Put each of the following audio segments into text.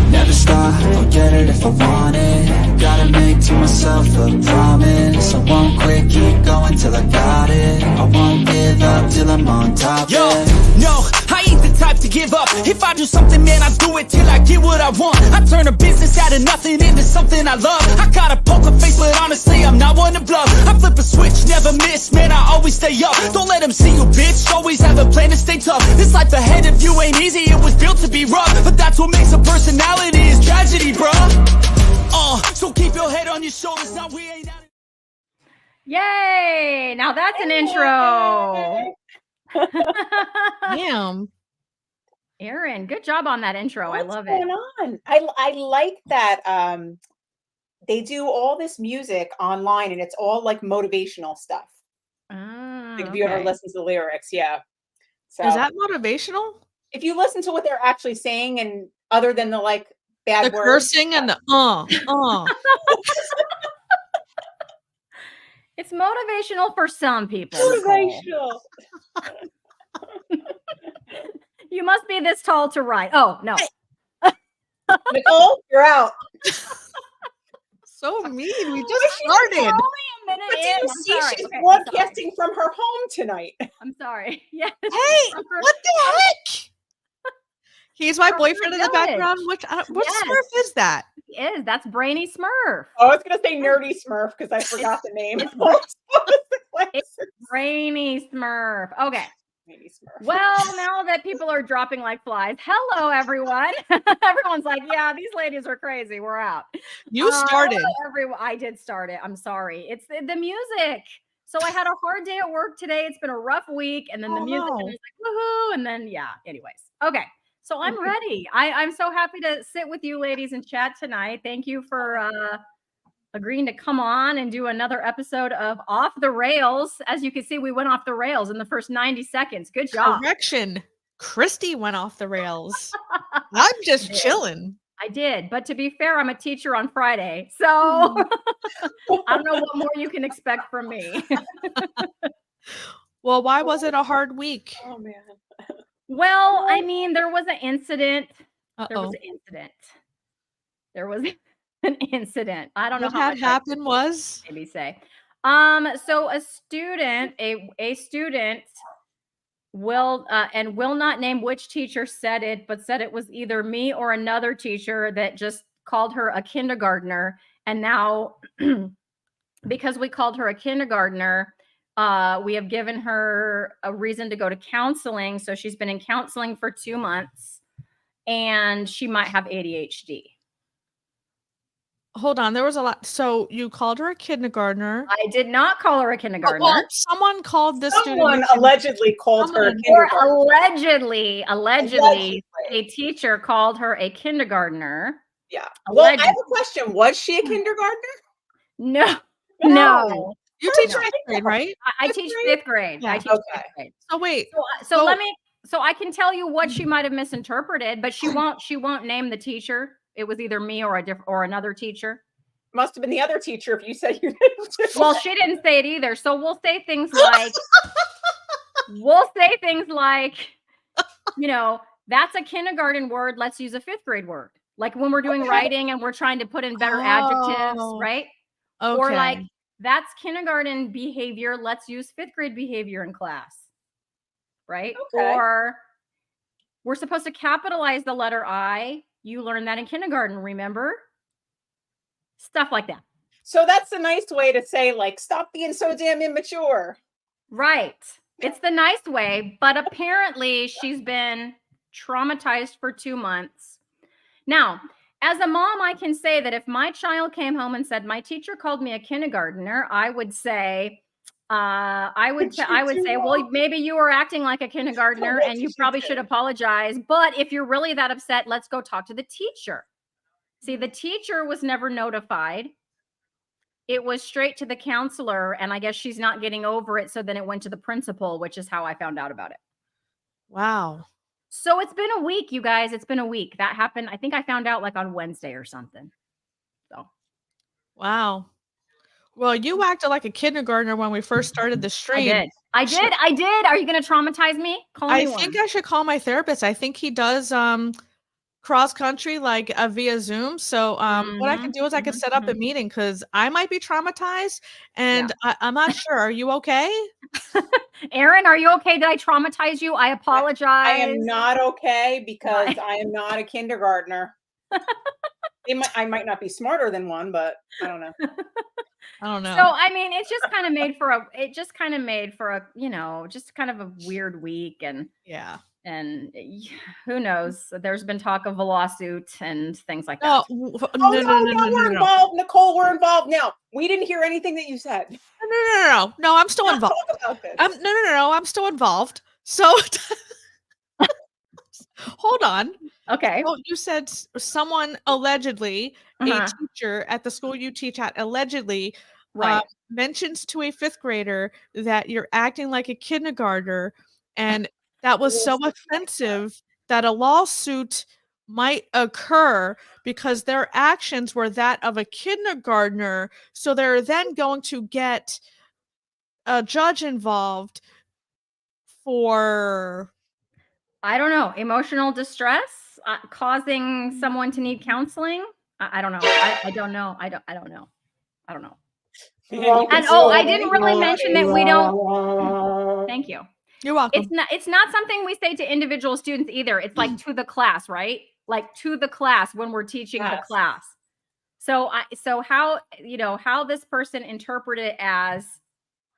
Never stop, I'll get it if I want it. Gotta make to myself a promise. I won't quit, keep going till I got it. I won't give up till I'm on top. Yo, yeah. no, I ain't the type to give up. If I do something, man, I do it till I get what I want. I turn a business out of nothing into something I love. I got a poker face, but honestly, I'm not one to bluff. I flip a switch, never miss, man, I always stay up. Don't let them see you, bitch, always have a plan to stay tough. This life ahead of you ain't easy, it was built to be rough. But that's what makes a personality, is tragedy, bruh. So keep your head on your shoulders, now we ain't out. Yay! Now that's an intro. Damn. Erin, good job on that intro. I love What's it. going on? I like that they do all this music online and it's all like motivational stuff. Like if you ever Okay. listen to the lyrics, yeah. So Is that motivational? if you listen to what they're actually saying and other than the like bad The words, cursing and the It's motivational for some people. Nicole. motivational. You must be this tall to ride. Oh, no. Nicole, you're out. so mean. We just started. Only a minute But do in. you I'm see sorry. she's Okay, I'm sorry. broadcasting from her home tonight? I'm sorry. Yes. Hey, what the heck? He's my boyfriend in the village. background. What Yes. Smurf is that? He is. That's Brainy Smurf. Oh, I was gonna say nerdy Smurf because I forgot the name. It's Brainy Smurf. Okay. Maybe Smurf. Well, now that people are dropping like flies, hello, everyone. Everyone's like, yeah, these ladies are crazy. We're out. You started. Hello, everyone. I did start it. I'm sorry. It's the music. So I had a hard day at work today. It's been a rough week. And then the music and it's like, woohoo. And then, yeah, anyways. Okay. So I'm ready. I'm so happy to sit with you ladies and chat tonight. Thank you for agreeing to come on and do another episode of Off the Rails. As you can see, we went off the rails in the first 90 seconds. Good job. Correction. Christy went off the rails. I'm just chilling. I did. But to be fair, I'm a teacher on Friday. So I don't know what more you can expect from me. Well, why was it a hard week? Oh man. Well, I mean, there was an incident. There was Uh-oh. an incident. There was an incident. I don't know What how had happened was maybe say. So a student, a student will and will not name which teacher said it, but said it was either me or another teacher that just called her a kindergartner. And now because we called her a kindergartner, we have given her a reason to go to counseling. So she's been in counseling for 2 months and she might have ADHD. hold on, there was a lot. So you called her a kindergartner. I did not call her a kindergartner. Well, someone called this Someone student. allegedly called her a Or kindergartner. allegedly, a teacher called her a kindergartner. Yeah. Well, I have Allegedly. a question. Was she a kindergartner? No. You teach No. fifth grade, right? I Fifth teach grade? fifth grade. Yeah. I teach Okay. fifth grade. So wait. So let me. So I can tell you what she might have misinterpreted, but she won't. She won't name the teacher. It was either me or another teacher. Must have been the other teacher if you said you didn't. Well, she didn't say it either. So we'll say things like, you know, that's a kindergarten word. Let's use a fifth grade word. Like when we're doing writing and we're trying to put in better adjectives, right? Okay. Or like, that's kindergarten behavior. Let's use fifth grade behavior in class, right? Okay. Or we're supposed to capitalize the letter I. You learned that in kindergarten, remember? Stuff like that. So that's a nice way to say, like, stop being so damn immature. Right. It's the nice way, but apparently she's been traumatized for 2 months. Now, as a mom, I can say that if my child came home and said, my teacher called me a kindergartner, I would say, well, maybe you were acting like a kindergartner and you probably should apologize. But if you're really that upset, let's go talk to the teacher. See, the teacher was never notified. It was straight to the counselor, and I guess she's not getting over it. So then it went to the principal, which is how I found out about it. Wow. So it's been a week, you guys. It's been a week. That happened. I think I found out like on Wednesday or something. So. Wow. Well, you acted like a kindergartner when we first started the stream. I did. Are you going to traumatize me? Call me I one. think I should call my therapist. I think he does cross country like via Zoom. So what I can do is I could set up a meeting because I might be traumatized and I'm not sure. Are you okay? Erin, are you okay? Did I traumatize you? I apologize. I am not okay because I am not a kindergartner. I might not be smarter than one, but I don't know. I don't know. So, I mean, it's just kind of made for a, just kind of a weird week. And who knows? There's been talk of a lawsuit and things like that. No, we're involved. Nicole, we're involved now. We didn't hear anything that you said. No, I'm still involved. No, I'm still involved. So hold on. Okay. Well, you said someone allegedly, a teacher at the school you teach at, allegedly mentions to a 5th grader that you're acting like a kindergartner, and that was so offensive that a lawsuit might occur because their actions were that of a kindergartner. So they're then going to get a judge involved for, I don't know, emotional distress, causing someone to need counseling. I don't know. I don't know. I don't know. I don't know. And I didn't really mention that we don't. Thank you. You're welcome. It's not something we say to individual students either. It's like to the class, right? Like to the class when we're teaching the class. So how, how this person interpreted it as,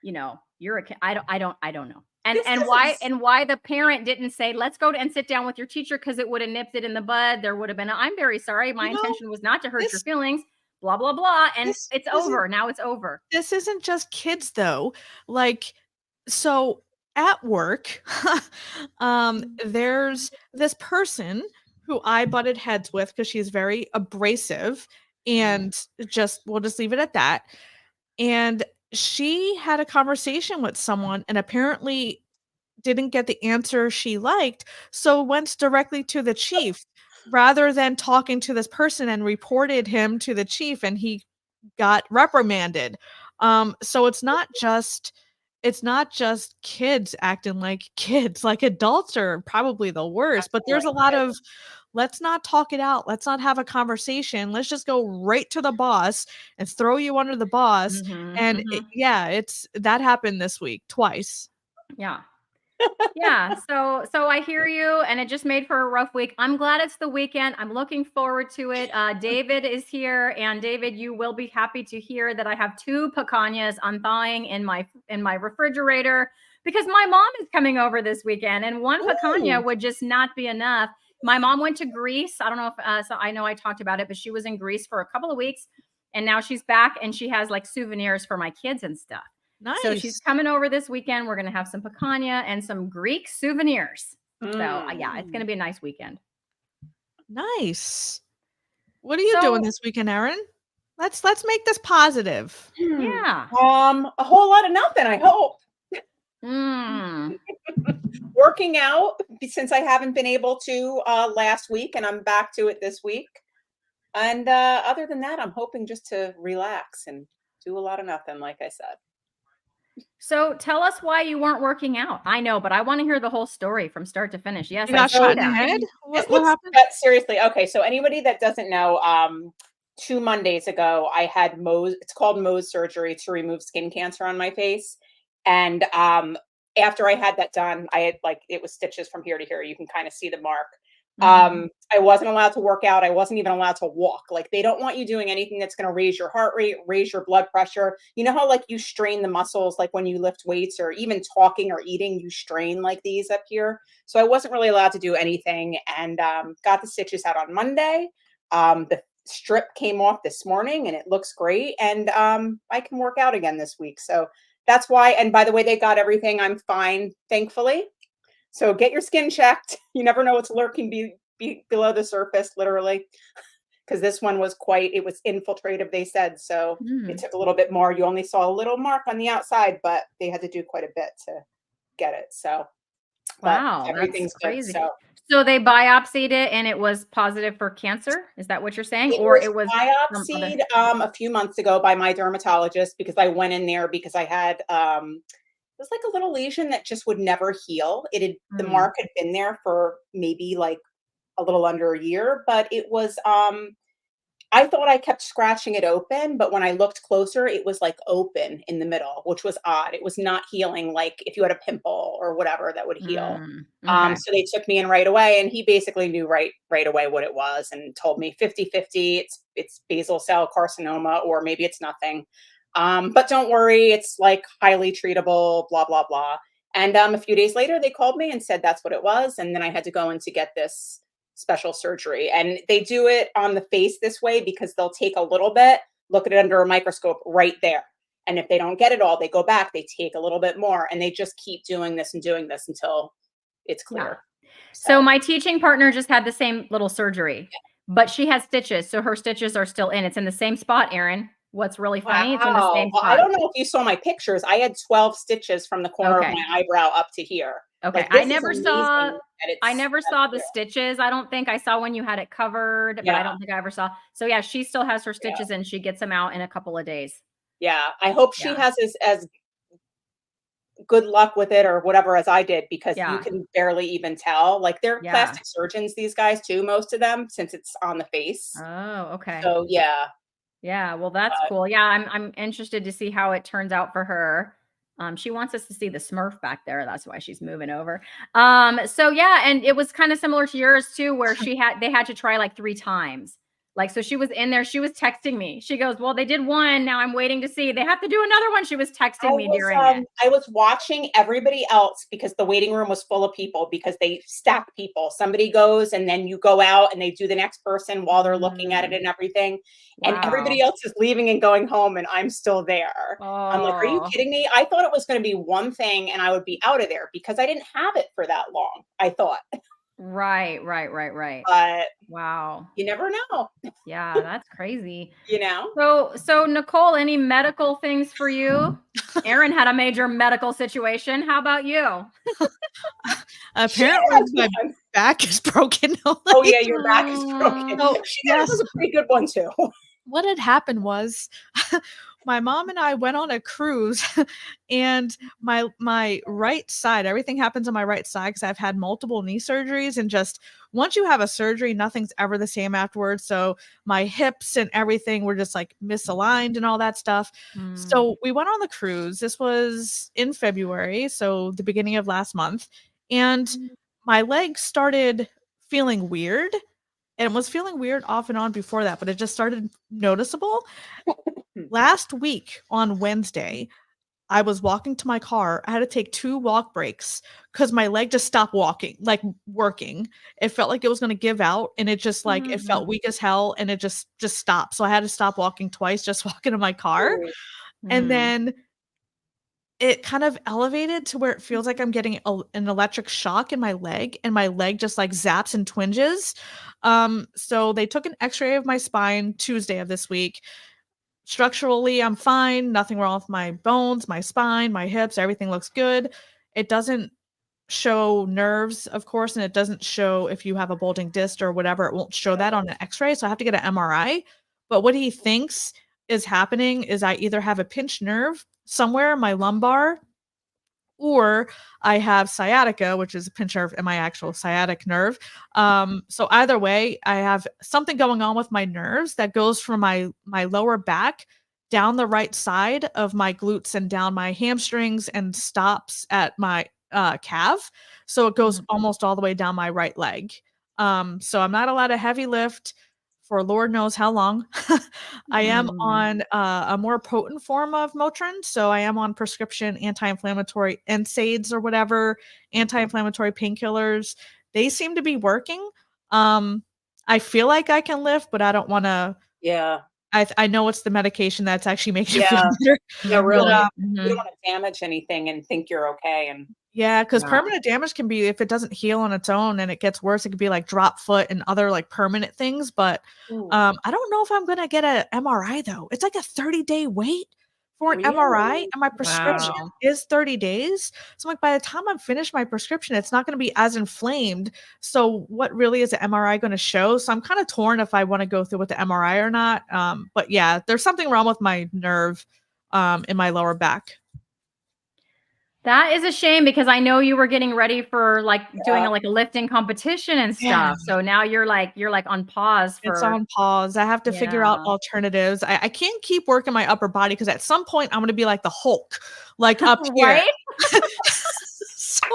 you're a kid. I don't know. And why the parent didn't say, let's go and sit down with your teacher, because it would have nipped it in the bud. There would have been, I'm very sorry. My intention was not to hurt your feelings, blah, blah, blah. And it's over. Now it's over. This isn't just kids though. Like, so at work, there's this person who I butted heads with because she's very abrasive, and we'll just leave it at that. And she had a conversation with someone and apparently didn't get the answer she liked, so went directly to the chief rather than talking to this person, and reported him to the chief, and he got reprimanded. So it's not just kids acting like kids. Like, adults are probably the worst, but there's a lot of, let's not talk it out. Let's not have a conversation. Let's just go right to the boss and throw you under the bus. And that happened this week twice. Yeah. Yeah. So I hear you, and it just made for a rough week. I'm glad it's the weekend. I'm looking forward to it. David is here, and David, you will be happy to hear that I have 2 picanhas unthawing in my refrigerator, because my mom is coming over this weekend, and 1 picanha would just not be enough. My mom went to Greece. I don't know if so I know I talked about it, but she was in Greece for a couple of weeks, and now she's back, and she has like souvenirs for my kids and stuff. Nice. So she's coming over this weekend. We're going to have some picanha and some Greek souvenirs. So yeah, it's going to be a nice weekend. Nice. What are you doing this weekend, Erin? Let's make this positive. Yeah. A whole lot of nothing, I hope. Working out, since I haven't been able to last week, and I'm back to it this week. And other than that, I'm hoping just to relax and do a lot of nothing, like I said. So tell us why you weren't working out. I know, but I want to hear the whole story from start to finish. Yes, you got shot in the head. What happened? Seriously, okay. So anybody that doesn't know, 2 Mondays ago, I had it's called Mohs surgery to remove skin cancer on my face, and after I had that done, I had it was stitches from here to here. You can kind of see the mark. I wasn't allowed to work out. I wasn't even allowed to walk. Like, they don't want you doing anything that's going to raise your heart rate, raise your blood pressure. You know how you strain the muscles, like when you lift weights, or even talking or eating, you strain like these up here. So I wasn't really allowed to do anything, and got the stitches out on Monday. The strip came off this morning, and it looks great. And I can work out again this week. So that's why. And by the way, they got everything. I'm fine, thankfully. So get your skin checked. You never know what's lurking below the surface, literally. Because this one was it was infiltrative, they said. So it took a little bit more. You only saw a little mark on the outside, but they had to do quite a bit to get it. So wow, everything's that's crazy. Good, So they biopsied it and it was positive for cancer? Is that what you're saying? It Or was it was some other. biopsied a few months ago by my dermatologist because I went in there because I had it was like a little lesion that just would never heal. The Mm, mark had been there for maybe like a little under a year, but it was I thought I kept scratching it open, but when I looked closer, it was like open in the middle, which was odd. It was not healing like if you had a pimple or whatever that would heal. okay. So they took me in right away, and he basically knew right away what it was and told me 50-50, it's basal cell carcinoma, or maybe it's nothing. But don't worry, it's like highly treatable, blah, blah, blah. And a few days later, they called me and said that's what it was. And then I had to go in to get this special surgery. And they do it on the face this way because they'll take a little bit, look at it under a microscope right there. And if they don't get it all, they go back, they take a little bit more, and they just keep doing this and doing this until it's Yeah. clear. So So, my teaching partner just had the same little surgery, but she has stitches, so her stitches are still in. It's in the same spot, Aaron. What's really funny, it's in the wow. same Well, I spot. don't know if you saw my pictures. I had 12 stitches from the corner of Okay. my eyebrow up to here. Okay. Like, this is amazing that I it's never up saw the here. stitches. I don't think I saw when you had it covered, but I Yeah. don't think I ever saw. So yeah, she still has her Yeah. stitches and she gets them out in a couple of days. Yeah. I hope she Yeah. has as good luck with it or whatever as I did, because you Yeah. can barely even tell. Like, they're Yeah. plastic surgeons, these guys too, most of them, since it's on the face. Oh, okay. So yeah, Yeah, well, that's cool. Yeah, I'm interested to see how it turns out for her. She wants us to see the Smurf back there. That's why she's moving over. So yeah, and it was kind of similar to yours too, where they had to try like 3 times. Like, so she was in there, she was texting me. She goes, well, they did one. Now I'm waiting to see. They have to do another one. She was texting me during it. I was watching everybody else because the waiting room was full of people because they stack people. Somebody goes and then you go out and they do the next person while they're looking at it Mm, and everything. And wow. everybody else is leaving and going home and I'm still there. I'm like, are you Oh, kidding me? I thought it was going to be one thing and I would be out of there because I didn't have it for that long, I thought. right, right, right, right. But Wow. you never know, Yeah, that's crazy. you know? So Nicole, any medical things for you? Aaron had a major medical situation. How about you? She Apparently, has my one. back is broken. Oh Like, yeah, your back is broken. Oh, so She has yes, a pretty good one too. what had happened was my mom and I went on a cruise and my right side, everything happens on my right side because I've had multiple knee surgeries, and just once you have a surgery, nothing's ever the same afterwards. So my hips and everything were just like misaligned and all that stuff. mm, So we went on the cruise. This was in February, so the beginning of last month, and my legs started feeling weird, and was feeling weird off and on before that, but it just started noticeable. Last week on Wednesday, I was walking to my car. I had to take 2 walk breaks because my leg just stopped working. It felt like it was gonna give out, and it just, like, it mm, felt weak as hell, and it just stopped. So I had to stop walking twice, just walking to my car, Ooh, and mm, then it kind of elevated to where it feels like I'm getting an electric shock in my leg, and my leg just, like, zaps and twinges. So they took an X-ray of my spine Tuesday of this week. Structurally, I'm fine, nothing wrong with my bones, my spine, my hips, everything looks good. It doesn't show nerves, of course, and it doesn't show if you have a bulging disc or whatever, it won't show that on an X-ray, so I have to get an MRI. But what he thinks is happening is I either have a pinched nerve somewhere in my lumbar, or I have sciatica, which is a pinched nerve in my actual sciatic nerve. So either way, I have something going on with my nerves that goes from my lower back down the right side of my glutes and down my hamstrings and stops at my calf. So it goes mm, almost all the way down my right leg. So I'm not allowed to heavy lift for Lord knows how long. I am mm, on a more potent form of Motrin, so I am on prescription anti-inflammatory NSAIDs or whatever, anti-inflammatory painkillers. They seem to be working. Um, I feel like I can lift, but I don't wanna. yeah, I know it's the medication that's actually making it feel yeah, better, yeah, mhm, but, really. You don't mhm. wanna damage anything and think you're okay, and yeah, because Yeah. permanent damage can be, if it doesn't heal on its own and it gets worse, it could be like drop foot and other, like, permanent things, but, ooh, I don't know if I'm gonna get a MRI though. It's like a 30-day wait for an MRI, Really? and my prescription Wow. is 30 days. So I'm like, by the time I'm finished my prescription, it's not going to be as inflamed. So what really is the MRI going to show? So I'm kind of torn if I want to go through with the MRI or not. But yeah, there's something wrong with my nerve in my lower back. That is a shame because I know you were getting ready for like doing Yeah. like a lifting competition and Yeah. stuff. So now you're like on pause It's for on pause. I have to figure out yeah. alternatives. I can't keep working my upper body because at some point I'm going to be like the Hulk, like up here. Right? so,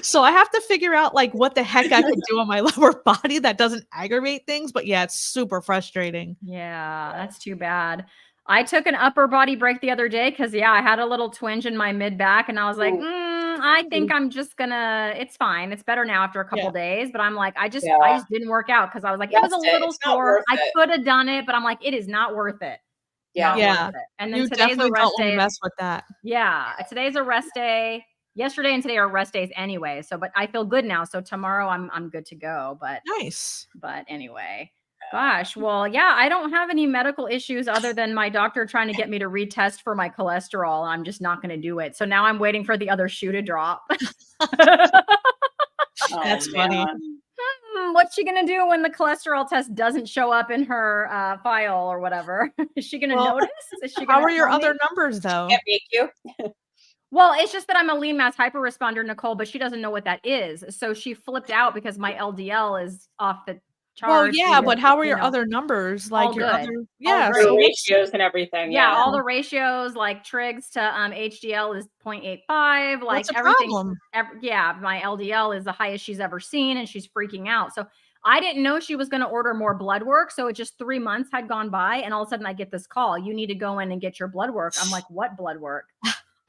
so I have to figure out like what the heck I could do on my lower body that doesn't aggravate things. But yeah, it's super frustrating. Yeah, that's too bad. I took an upper body break the other day because I had a little twinge in my mid back, and I was like, Ooh. I think I'm just gonna. It's fine. It's better now after a couple Yeah. days. But I'm like, I just Yeah. didn't work out because I was like, it was a Rest it. little It's not sore. worth I it. could have done it, but I'm like, it is not worth it. Yeah. Not Yeah. worth it. And then You today's a definitely rest don't want day. to mess with that. Yeah, today's a rest day. Yesterday and today are rest days anyway. So, but I feel good now. So tomorrow I'm good to go. Nice. But anyway, gosh, well, yeah, I don't have any medical issues other than my doctor trying to get me to retest for my cholesterol. I'm just not going to do it. So now I'm waiting for the other shoe to drop. Oh, That's funny. man. What's she going to do when the cholesterol test doesn't show up in her file or whatever? Is she going to Well, notice? Is she How going are to your tell me? other numbers though? Can't make you. Well, it's just that I'm a lean mass hyperresponder, Nicole, but she doesn't know what that is. So she flipped out because my LDL is off the Well, charts. yeah, but how are you your know, other numbers? all Like your good. other, All yeah. great. Your So ratios and everything. Yeah, Yeah. all the ratios like trigs to HDL is 0.85. Like what's the everything's problem? my LDL is the highest she's ever seen, and she's freaking out. So I didn't know she was going to order more blood work. So it just 3 months had gone by, and all of a sudden I get this call. You need to go in and get your blood work. I'm like, what blood work?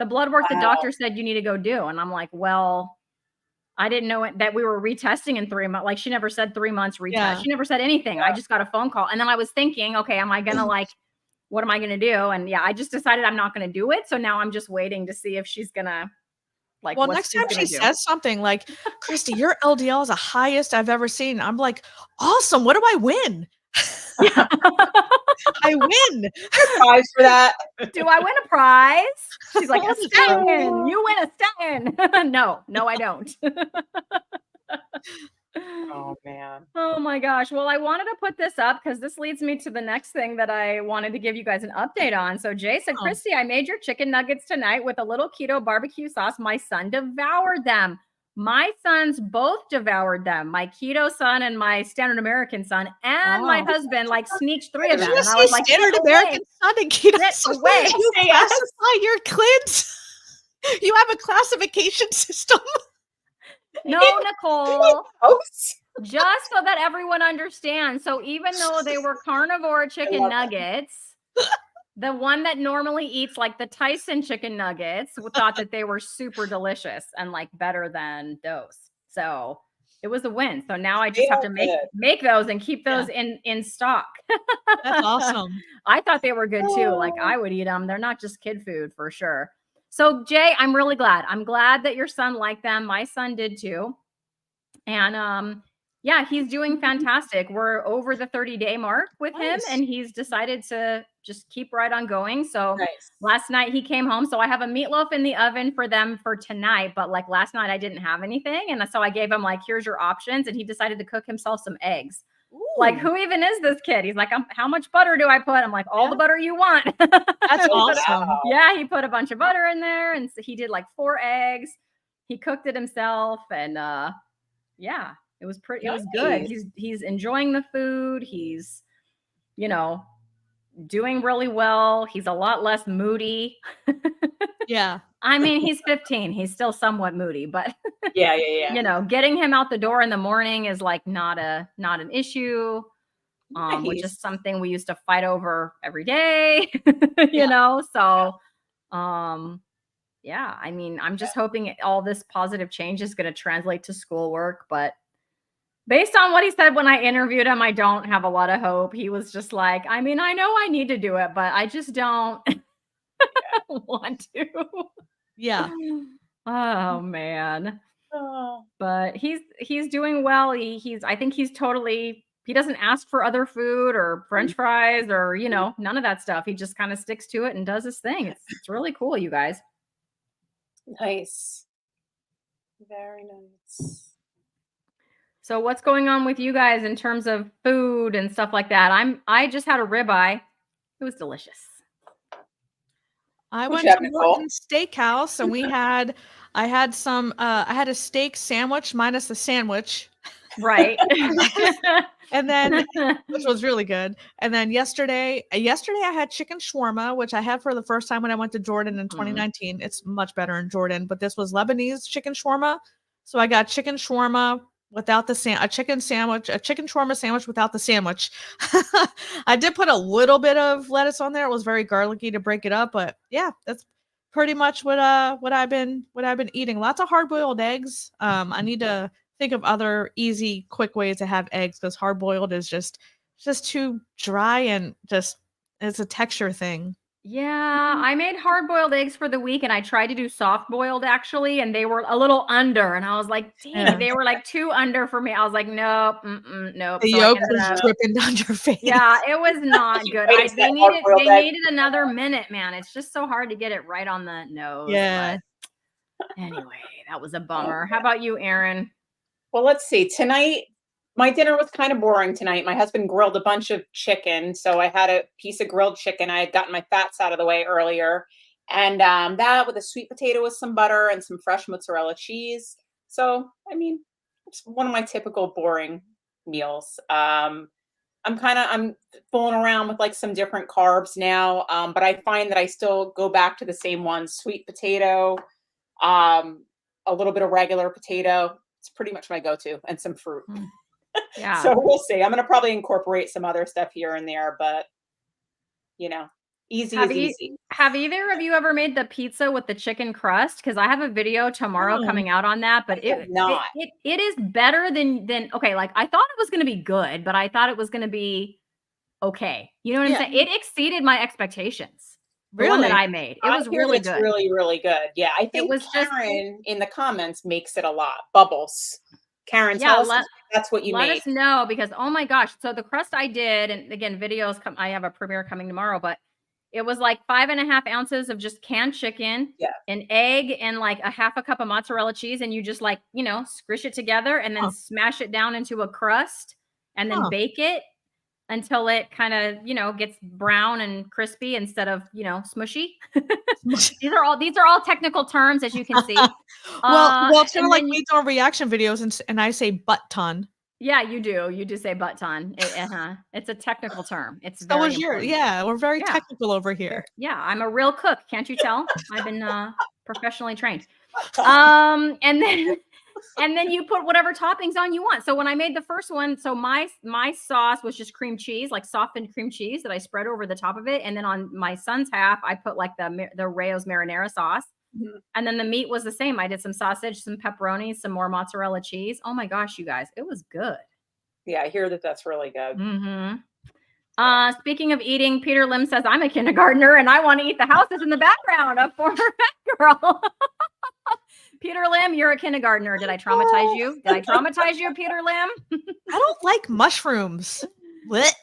The blood work the Wow. doctor said you need to go do. And I'm like, well, I didn't know that we were retesting in 3 months. Like she never said 3 months retest. Yeah. She never said anything. I just got a phone call. And then I was thinking, okay, am I going to like, what am I going to do? And yeah, I just decided I'm not going to do it. So now I'm just waiting to see if she's going to like, Well, what next she's time gonna she do. says something like, Christy, your LDL is the highest I've ever seen. I'm like, awesome. What do I win? Yeah. I win. Prize for that. Do I win a prize? She's like, a Oh, statin. You win a statin. No, I don't. Oh, man. Oh my gosh. Well, I wanted to put this up because this leads me to the next thing that I wanted to give you guys an update on. So Jay said, Oh. Christy, I made your chicken nuggets tonight with a little keto barbecue sauce. My son devoured them. My sons both devoured them. My keto son and my standard American son and my Wow. husband like sneaked 3 of Did them. you And I say was like, standard "Get American away." son and keto Get son? away. You Yes. classify your clids? You have a classification system? No, Nicole. Hosts. Just so that everyone understands. So even though they were carnivore chicken love that. nuggets, the one that normally eats like the Tyson chicken nuggets thought that they were super delicious and like better than those. So it was a win. So now I just They have are to good. make those and keep those in stock. That's awesome. I thought they were good too. Like I would eat them. They're not just kid food for sure. So Jay, I'm really glad. I'm glad that your son liked them. My son did too. And yeah, he's doing fantastic. We're over the 30-day mark with him, Nice. and he's decided to just keep right on going. So Nice. last night he came home. So I have a meatloaf in the oven for them for tonight. But like last night I didn't have anything. And so I gave him like, here's your options. And he decided to cook himself some eggs. Like, Ooh, who even is this kid? He's like, how much butter do I put? I'm like, all the Yeah. butter you want. that's Oh, awesome. wow. Yeah, he put a bunch of butter in there. And so he did like 4 eggs. He cooked it himself. And yeah, it was pretty, it was good. Nice. He's enjoying the food. He's, doing really well. He's a lot less moody. Yeah. I mean, he's 15. He's still somewhat moody, but Yeah, yeah, yeah. getting him out the door in the morning is like not an issue. Which is Nice. something we used to fight over every day, So, yeah, I mean, I'm just hoping all this positive change is going to translate to schoolwork, but based on what he said when I interviewed him, I don't have a lot of hope. He was just like, I mean, I know I need to do it, but I just don't want to. Yeah. Oh man. Oh. But he's doing well. I think he's totally he doesn't ask for other food or French fries or, you know, none of that stuff. He just kind of sticks to it and does his thing. It's really cool, you guys. Nice. Very nice. So what's going on with you guys in terms of food and stuff like that? I just had a ribeye. It was delicious. I What'd went you to have, Nicole? Morton's Steakhouse and I had a steak sandwich minus the sandwich. Right. And then which was really good. And then yesterday I had chicken shawarma, which I had for the first time when I went to Jordan in 2019. It's much better in Jordan, but this was Lebanese chicken shawarma. So I got chicken shawarma without the a chicken shawarma sandwich without the sandwich. I did put a little bit of lettuce on there. It was very garlicky to break it up, but yeah, that's pretty much what I've been eating. Lots of hard-boiled eggs. I need to think of other easy, quick ways to have eggs because hard boiled is just too dry and just it's a texture thing. Yeah, I made hard-boiled eggs for the week and I tried to do soft-boiled actually, and they were a little under. And I was like, dang it, they were like too under for me. I was like, nope, nope. The So yolk I ended is up, dripping down your face. yeah, it was not good. Wait, is They that hard-boiled egg? needed another minute, man. It's just so hard to get it right on the nose. Yeah. But anyway, that was a bummer. How about you, Aaron? Well, let's see. Tonight, my dinner was kind of boring tonight. My husband grilled a bunch of chicken, so I had a piece of grilled chicken. I had gotten my fats out of the way earlier, and that with a sweet potato with some butter and some fresh mozzarella cheese. So, I mean, it's one of my typical boring meals. I'm fooling around with like some different carbs now, but I find that I still go back to the same ones: sweet potato, a little bit of regular potato. It's pretty much my go-to, and some fruit. Yeah. So we'll see. I'm going to probably incorporate some other stuff here and there, but you know, easy is easy. Have either of you ever made the pizza with the chicken crust? Because I have a video tomorrow coming out on that, but it is better than okay. Like I thought it was going to be good, but I thought it was going to be okay. You know what I'm saying? It exceeded my expectations. The one that I made. It was really good. Really, really good. Yeah. I think Karen in the comments makes it a lot. Bubbles. Karen, tell us if that's what you made. Let us know because, oh my gosh. So the crust I did, and again, videos come, I have a premiere coming tomorrow, but it was like 5.5 ounces of just canned chicken, an egg, and like a half a cup of mozzarella cheese. And you just like, you know, squish it together and then smash it down into a crust and then bake it until it kind of, you know, gets brown and crispy instead of, you know, smushy. These are all technical terms, as you can see. Well, it's kind of like me doing reaction videos and I say butt ton. Yeah, you do. You do say butt ton. It's a technical term. It's very important. We're very technical over here. Yeah, I'm a real cook. Can't you tell? I've been professionally trained. And then you put whatever toppings on you want. So when I made the first one, so my sauce was just cream cheese, like softened cream cheese that I spread over the top of it. And then on my son's half, I put like the Rayo's marinara sauce. Mm-hmm. And then the meat was the same. I did some sausage, some pepperoni, some more mozzarella cheese. Oh my gosh, you guys, it was good. Yeah, I hear that that's really good. Mm-hmm. Speaking of eating, Peter Lim says, I'm a kindergartner and I want to eat the houses in the background of former fat girl. Peter Lim, you're a kindergartner. Did I traumatize you? Peter Lim? I don't like mushrooms. What?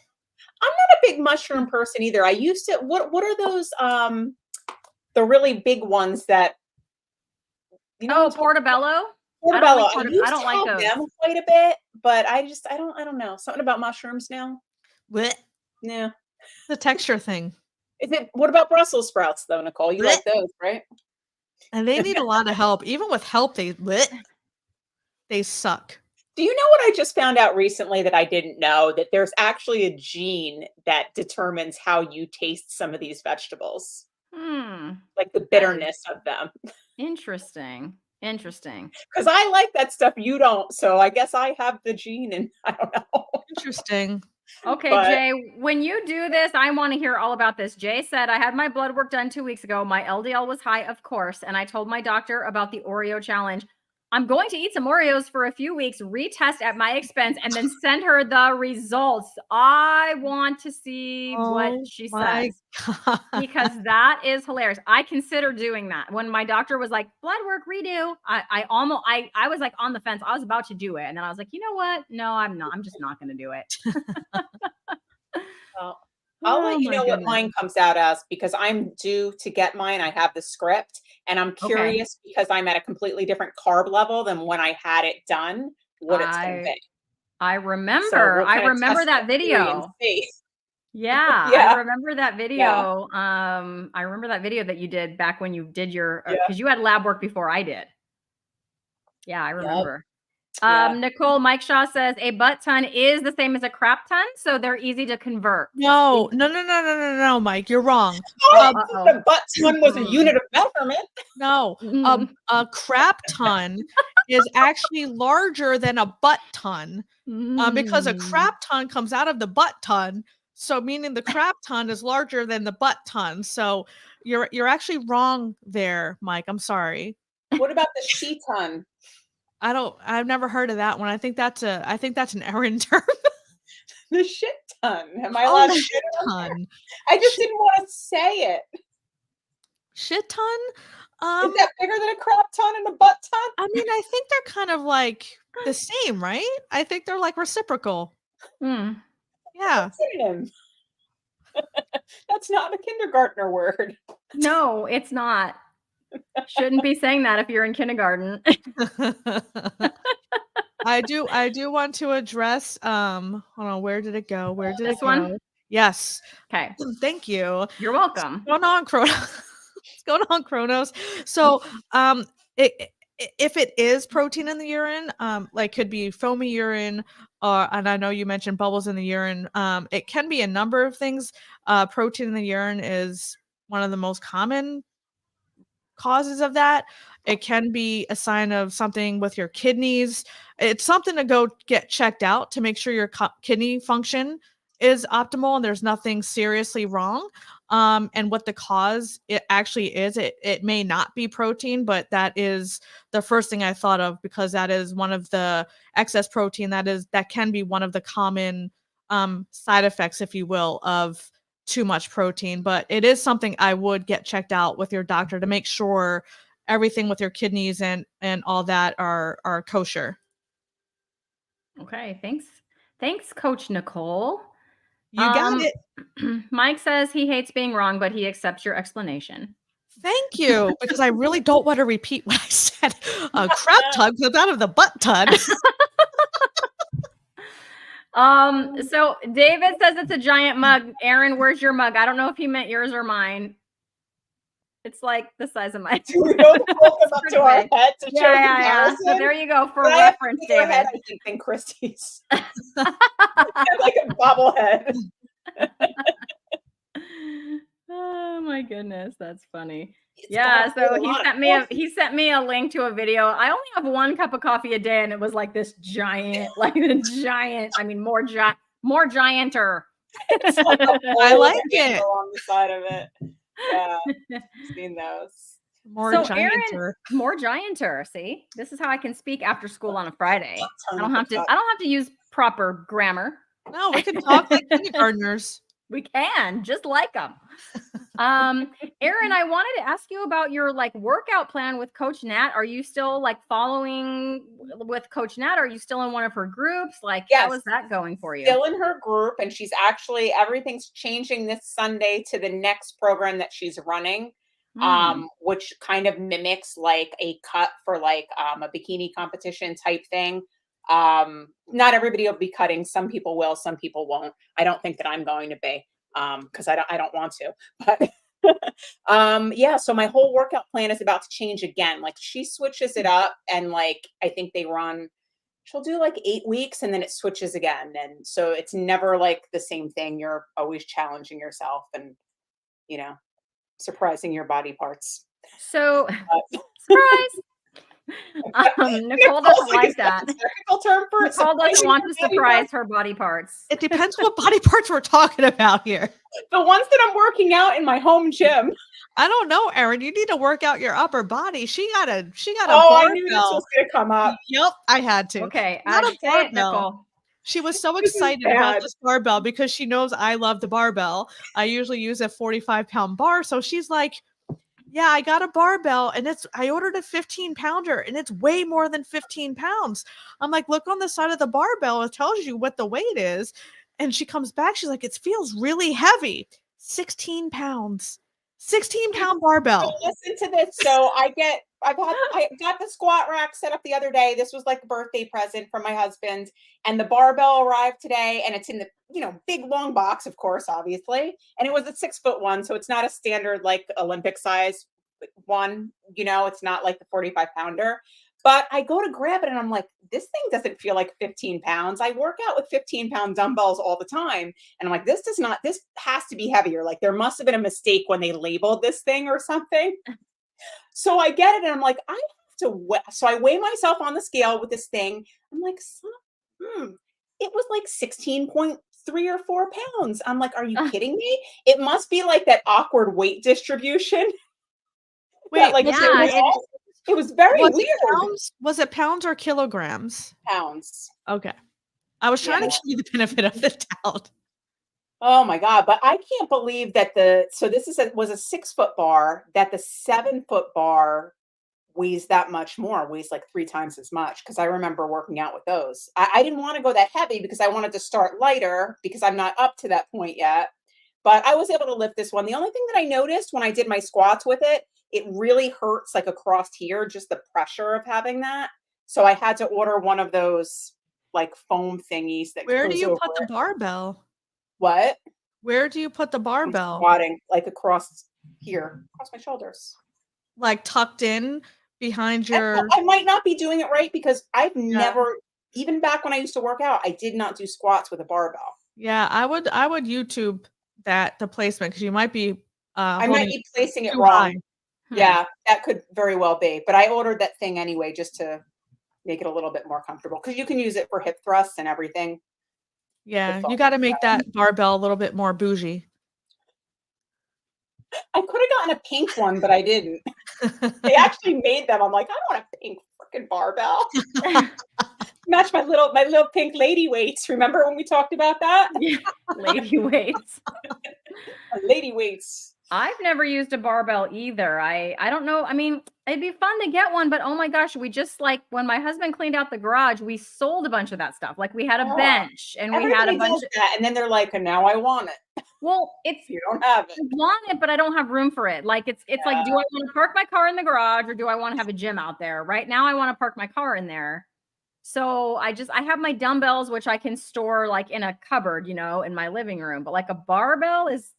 I'm not a big mushroom person either. I used to. What are those? The really big ones that. You know, portobello. Portobello. I don't like those. Them quite a bit, but I don't know. Something about mushrooms now. What? Yeah. The texture thing. What about Brussels sprouts though, Nicole? You like those, right? And they need a lot of help. Even with help, they suck. Do you know what I just found out recently that I didn't know? That there's actually a gene that determines how you taste some of these vegetables. Like the bitterness of them. Interesting. Because I like that stuff. You don't. So I guess I have the gene and I don't know. Interesting. Okay, Jay, when you do this, I want to hear all about this. Jay said, I had my blood work done 2 weeks ago. My LDL was high, of course. And I told my doctor about the Oreo challenge. I'm going to eat some Oreos for a few weeks, retest at my expense, and then send her the results. I want to see what she says because that is hilarious. I consider doing that. When my doctor was like, blood work, redo, I was like on the fence. I was about to do it. And then I was like, you know what? No, I'm not. I'm just not going to do it. Well, I'll let you know what mine comes out as because I'm due to get mine. I have the script and I'm curious because I'm at a completely different carb level than when I had it done, what it's going to be. I remember. I remember that video. Yeah, I remember that video. I remember that video that you did back when you did your because you had lab work before I did. Yeah, I remember. Nicole Mike Shaw says a butt ton is the same as a crap ton, so they're easy to convert. No, Mike, you're wrong. The butt ton was a unit of measurement. No, a crap ton is actually larger than a butt ton because a crap ton comes out of the butt ton. So meaning the crap ton is larger than the butt ton. So you're actually wrong there, Mike. I'm sorry. What about the she ton? I've never heard of that one. I think that's an Erin term. The shit ton. Am I allowed to shit ton? I just didn't want to say it. Shit ton? Is that bigger than a crap ton and a butt ton? I mean, I think they're kind of like the same, right? I think they're like reciprocal. Yeah. That's not a kindergartner word. No, it's not. Shouldn't be saying that if you're in kindergarten. I do want to address hold on, where did it go? Where did this it go? one? Yes. Okay. Thank you. You're welcome. What's going on, Kronos? What's going on, Kronos? So if it is protein in the urine, like could be foamy urine, and I know you mentioned bubbles in the urine. It can be a number of things. Protein in the urine is one of the most common causes of that. It can be a sign of something with your kidneys. It's something to go get checked out to make sure your kidney function is optimal and there's nothing seriously wrong. And what the cause it actually is, it may not be protein, but that is the first thing I thought of because that is one of the excess protein that can be one of the common side effects, if you will, of too much protein. But it is something I would get checked out with your doctor to make sure everything with your kidneys and all that are kosher. Okay, thanks Coach Nicole. You got it. Mike says he hates being wrong, but he accepts your explanation. Thank you, because I really don't want to repeat what I said. A crap ton comes out of the butt ton. So David says it's a giant mug. Aaron, where's your mug? I don't know if he meant yours or mine. It's like the size of my. Do we both hold them up to our head to show yeah. So there you go for reference, David. I think Christie's like a bobblehead. Oh my goodness, that's funny. Yeah, so he sent me a link to a video. I only have 1 cup of coffee a day, and it was like this giant, I mean, more gianter. I like it on the side of it. Yeah, I've seen those. More gianter. See, this is how I can speak after school on a Friday. I don't have to use proper grammar. No, we can talk like kindergartners. We can, just like them. Aaron, I wanted to ask you about your workout plan with Coach Nat. Are you still following with Coach Nat? Are you still in one of her groups? Yes. How is that going for you? Still in her group, and she's actually everything's changing this Sunday to the next program that she's running, which kind of mimics a cut for a bikini competition type thing. Not everybody will be cutting. Some people will, some people won't. I don't think that I'm going to be, because I don't want to, but, yeah, so my whole workout plan is about to change again. She switches it up and I think she'll do 8 weeks and then it switches again. And so it's never the same thing. You're always challenging yourself and, surprising your body parts. So surprise. Nicole doesn't like is that that. the technical term for it? Nicole doesn't Surprising want to your body surprise parts? her body parts. It depends what body parts we're talking about here. The ones that I'm working out in my home gym. I don't know, Erin. You need to work out your upper body. She got a Oh, I knew this barbell. was going to come up. Yep, I had to. Okay, Not a say it, barbell. Nicole. She was so This is excited about bad. this barbell because she knows I love the barbell. I usually use a 45-pound bar. So she's like, yeah, I got a barbell and I ordered a 15-pounder and it's way more than 15 pounds. I'm like, look on the side of the barbell. It tells you what the weight is. And she comes back. She's like, it feels really heavy. 16 pounds. 16-pound barbell. So listen to this. So I got the squat rack set up the other day. This was like a birthday present from my husband, and the barbell arrived today, and it's in the big long box, of course, obviously, and it was a 6-foot one, so it's not a standard like Olympic size one. It's not like the 45-pounder. But I go to grab it and I'm like, this thing doesn't feel like 15 pounds. I work out with 15-pound dumbbells all the time. And I'm like, this has to be heavier. Like there must have been a mistake when they labeled this thing or something. So I get it and I'm like, I have to weigh. So I weigh myself on the scale with this thing. I'm like, it was like 16.3 or 4 pounds. I'm like, are you kidding me? It must be like that awkward weight distribution. Wait, It was very weird. Was it pounds or kilograms? Pounds. Okay. I was trying to give you the benefit of the doubt. Oh my God. But I can't believe that so this was a 6-foot bar, that the 7-foot bar weighs that much more, weighs like 3 times as much. Cause I remember working out with those. I didn't want to go that heavy because I wanted to start lighter because I'm not up to that point yet. But I was able to lift this one. The only thing that I noticed when I did my squats with it, it really hurts like across here, just the pressure of having that. So I had to order one of those like foam thingies that Where do goes you over put the it. barbell? What? Where do you put the I'm barbell? squatting like across here, across my shoulders. Like tucked in behind your. I might not be doing it right because I've never, even back when I used to work out, I did not do squats with a barbell. Yeah, I would YouTube the placement because you might be. I might be placing it too wrong. high. Yeah, that could very well be. But I ordered that thing anyway just to make it a little bit more comfortable because you can use it for hip thrusts and everything. Yeah, you got to make that barbell a little bit more bougie. I could have gotten a pink one, but I didn't. They actually made them. I'm like, I don't want a pink freaking barbell. Match my little pink lady weights. Remember when we talked about that? Yeah, lady weights. Lady weights. I've never used a barbell either. I don't know. I mean, it'd be fun to get one, but oh my gosh, we just like when my husband cleaned out the garage, we sold a bunch of that stuff. Like we had a bench and we had a bunch of that, and then they're like, and now I want it. Well, You don't have it. I want it, but I don't have room for it. Like it's like, do I want to park my car in the garage or do I want to have a gym out there? Right now I want to park my car in there. So I have my dumbbells, which I can store like in a cupboard, in my living room. But like a barbell is,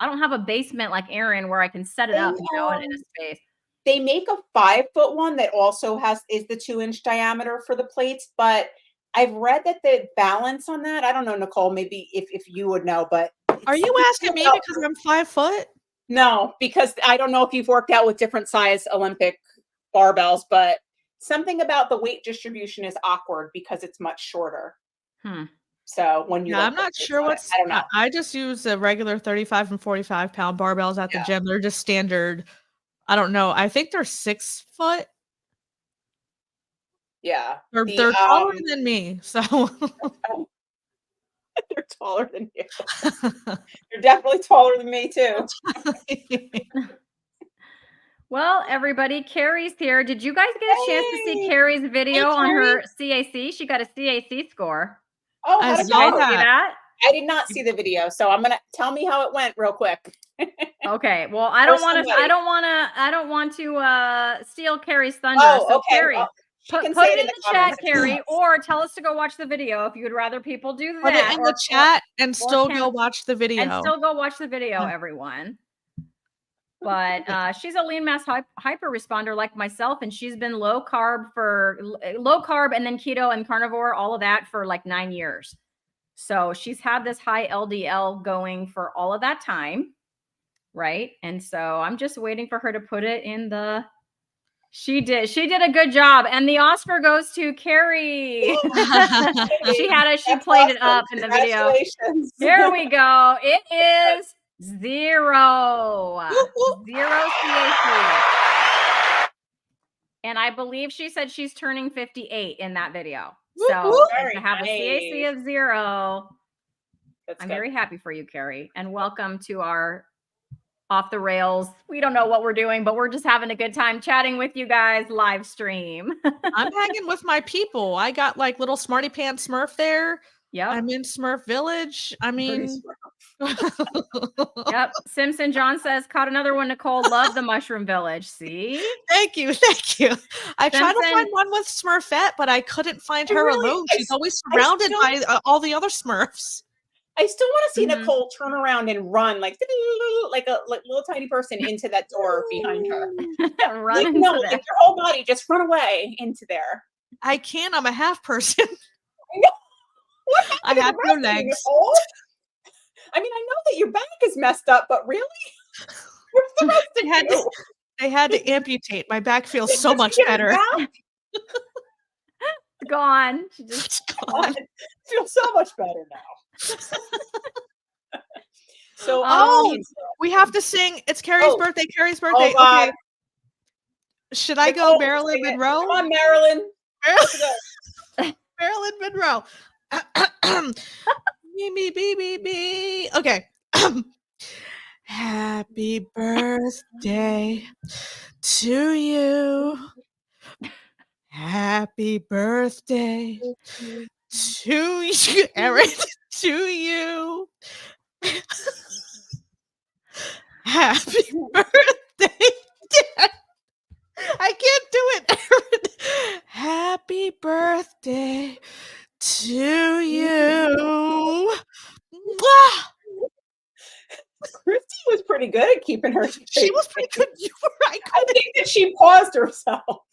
I don't have a basement like Erin where I can set it up, in a space. They make a 5-foot one that also is the 2-inch diameter for the plates, but I've read that the balance on that, I don't know, Nicole, maybe if you would know, but are you asking me because I'm 5 foot? No, because I don't know if you've worked out with different size Olympic barbells, but something about the weight distribution is awkward because it's much shorter. So when you, I'm not sure I don't know. I just use the regular 35 and 45-pound barbells at the gym. They're just standard. I don't know. I think they're 6 foot. Yeah, they're taller than me. So they're taller than you. They're definitely taller than me too. Well, everybody, Carrie's here. Did you guys get a chance to see Carrie's video on her CAC? She got a CAC score. Oh, I saw that. I did not see the video, so I'm gonna tell me how it went real quick. Okay. Well, I don't want to steal Carrie's thunder. Oh, so okay. Carrie, Well, put it in the chat, Carrie, or tell us to go watch the video if you would rather people do that. Put it in the chat and still go watch the video. And still go watch the video, everyone. But she's a lean mass hyper responder like myself, and she's been low carb and then keto and carnivore, all of that for like 9 years. So she's had this high LDL going for all of that time, right? And so I'm just waiting for her to put it in the She did a good job. And the Oscar goes to Carrie. She played it up in the video. Here we go. It is 0. 0 CAC. And I believe she said she's turning 58 in that video. So to have a CAC of 0, I'm very happy for you, Carrie. And welcome to our Off the Rails. We don't know what we're doing, but we're just having a good time chatting with you guys live stream. I'm hanging with my people. I got like little Smarty Pants Smurf there. Yep. I'm in Smurf Village. I mean, yep. Simpson John says, caught another one, Nicole. Love the Mushroom Village. See? Thank you. I tried to find one with Smurfette, but I couldn't find her alone. She's always surrounded by all the other Smurfs. I still want to see Nicole turn around and run like a little tiny person into that door behind her. Run like, no, like your whole body, just run away into there. I can't. I'm a half person. I know. I have no legs. Nicole? I mean, I know that your back is messed up, but really? Where's the rest of you? They had to amputate. My back feels so much better. Gone. She just gone. Feels so much better now. So we have to sing. It's Carrie's birthday. Carrie's birthday. Okay. Should I go Marilyn Monroe? Come on, Marilyn. Marilyn Monroe. Me. Okay. Happy birthday to you. Happy birthday to you, Eric. To you. Happy birthday. I can't do it, Erin. Happy birthday to you. Christy was pretty good at keeping her. She was pretty good. You were right. I think that she paused herself.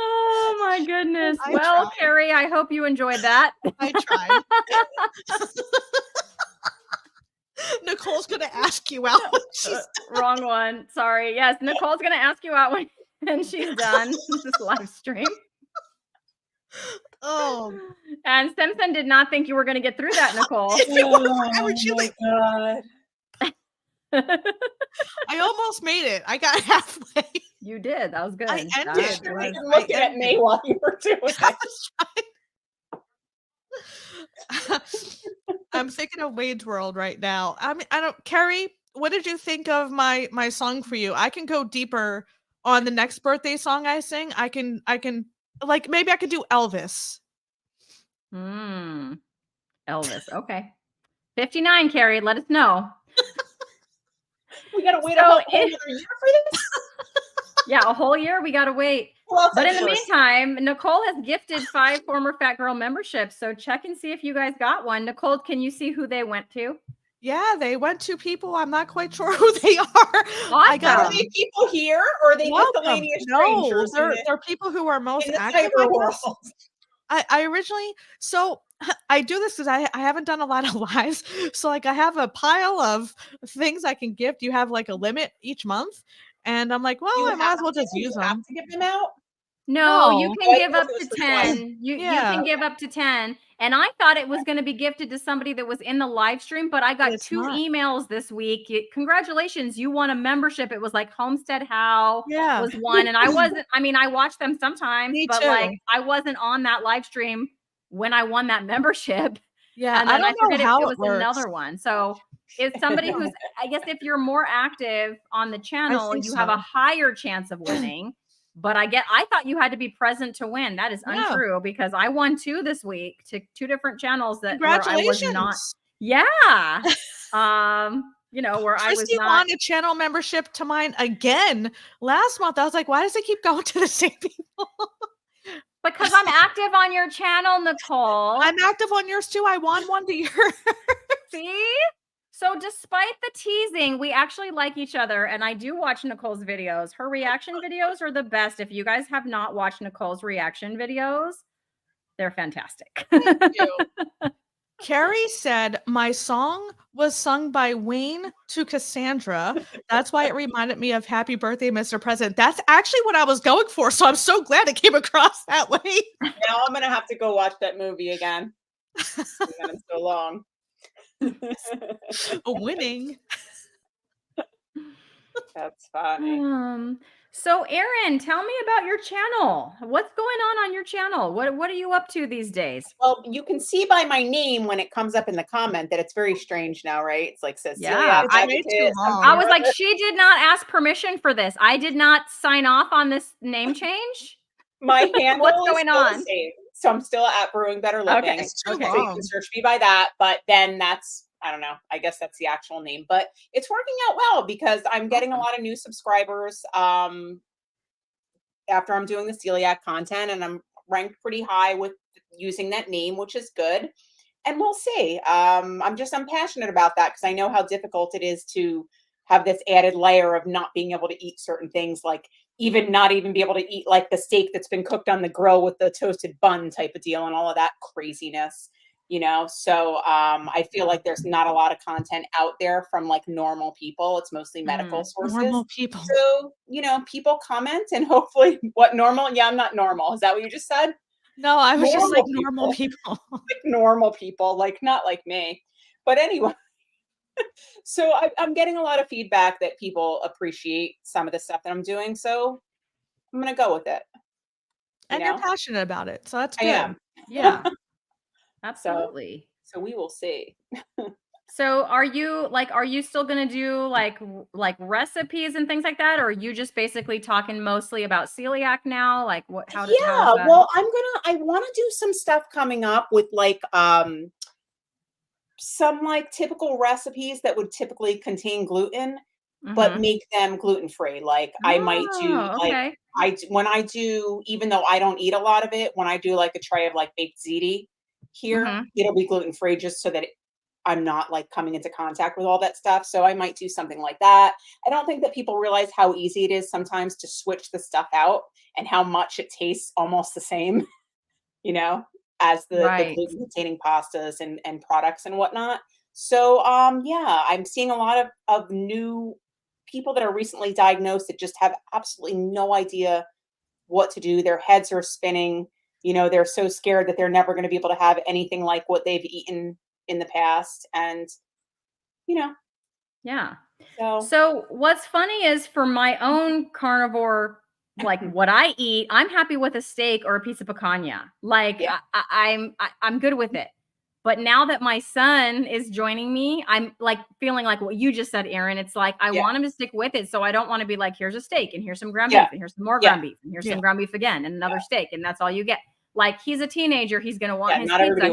Oh my goodness. Well, tried. Carrie, I hope you enjoyed that. I tried. Nicole's going to ask you out when she's done. Wrong one. Sorry. Yes, Nicole's going to ask you out when she's done this live stream. Oh. And Simpson did not think you were going to get through that, Nicole. God. I almost made it. I got halfway. You did. That was good. I ended. Looking at me while you were doing it. I'm thinking of Wade's World right now. I mean, Carrie, what did you think of my song for you? I can go deeper on the next birthday song I sing. I can like maybe I could do Elvis. Elvis. Okay. 59, Carrie. Let us know. We gotta wait a whole year for this. Yeah, a whole year. We gotta wait. But in the meantime, Nicole has gifted 5 former Fat Girl memberships. So check and see if you guys got one. Nicole, can you see who they went to? Yeah, they went to people. I'm not quite sure who they are. Awesome. Are they people here or are they miscellaneous strangers? No, they're people who are most active. I originally, so I do this because I haven't done a lot of lives. So like I have a pile of things I can gift. You have like a limit each month. And I'm like, well, I might as well just use them. Have to give them out? No, you can give up to 10. You can give up to 10. And I thought it was going to be gifted to somebody that was in the live stream, but I got 2 emails this week. Congratulations, you won a membership. It was like Homestead How was one. And I watched them sometimes, but like I wasn't on that live stream when I won that membership. Yeah. And then I forget if it was another one. So it's somebody who's, I guess if you're more active on the channel, you have a higher chance of winning. But I thought you had to be present to win. That is untrue because I won 2 this week to 2 different channels that where I was not. Yeah. Where I was not. Won a channel membership to mine again last month. I was like, why does it keep going to the same people? Because I'm active on your channel, Nicole. I'm active on yours too. I won one to yours. See? So despite the teasing, we actually like each other. And I do watch Nicole's videos. Her reaction videos are the best. If you guys have not watched Nicole's reaction videos, they're fantastic. Thank you. Carrie said, my song was sung by Wayne to Cassandra. That's why it reminded me of Happy Birthday, Mr. President. That's actually what I was going for. So I'm so glad it came across that way. Now I'm gonna have to go watch that movie again. It's been so long. Winning. That's funny. So Erin, tell me about your channel. What's going on your channel? What are you up to these days? Well, you can see by my name when it comes up in the comment that it's very strange now, right? It's like says Yeah, celiac It's way too advocate. long. I was like, she did not ask permission for this. I did not sign off on this name change. My handle What's is going still on? the same. So I'm still at Brewing Better Living. Okay. It's too Okay. So you long. can search me by that, but then that's, I don't know, I guess that's the actual name. But it's working out well because I'm getting a lot of new subscribers after I'm doing the celiac content, and I'm ranked pretty high with using that name, which is good. And we'll see. I'm passionate about that because I know how difficult it is to have this added layer of not being able to eat certain things, like even not even be able to eat like the steak that's been cooked on the grill with the toasted bun type of deal and all of that craziness, you know? So I feel like there's not a lot of content out there from like normal people. It's mostly medical sources. Normal people. So, you know, people comment and hopefully what normal? Yeah, I'm not normal. Is that what you just said? No, I was just like Normal normal people. Like normal people, like not like me. But anyway, so I'm getting a lot of feedback that people appreciate some of the stuff that I'm doing. So I'm going to go with it. And you're passionate about it. So that's I good. am. Yeah. Absolutely. So we will see. So are you still going to do like recipes and things like that? Or are you just basically talking mostly about celiac now? Like how does that... Well, I want to do some stuff coming up with like, some like typical recipes that would typically contain gluten, but make them gluten-free. Like I might do like, okay. when I do, even though I don't eat a lot of it, when I do like a tray of like baked ziti here, it'll be gluten-free just so that I'm not like coming into contact with all that stuff. So I might do something like that. I don't think that people realize how easy it is sometimes to switch the stuff out and how much it tastes almost the same, you know, as the gluten-containing pastas and products and whatnot. So yeah, I'm seeing a lot of new people that are recently diagnosed that just have absolutely no idea what to do. Their heads are spinning. You know, they're so scared that they're never going to be able to have anything like what they've eaten in the past. And, you know. Yeah. So So what's funny is for my own carnivore, like what I eat, I'm happy with a steak or a piece of picanha. Like yeah. I'm good with it. But now that my son is joining me, I'm like feeling like what you just said, Erin. It's like I want him to stick with it. So I don't want to be like, here's a steak and here's some ground beef and here's some more ground beef and here's some ground beef again and another steak. And that's all you get. Like he's a teenager. He's gonna want his pizza.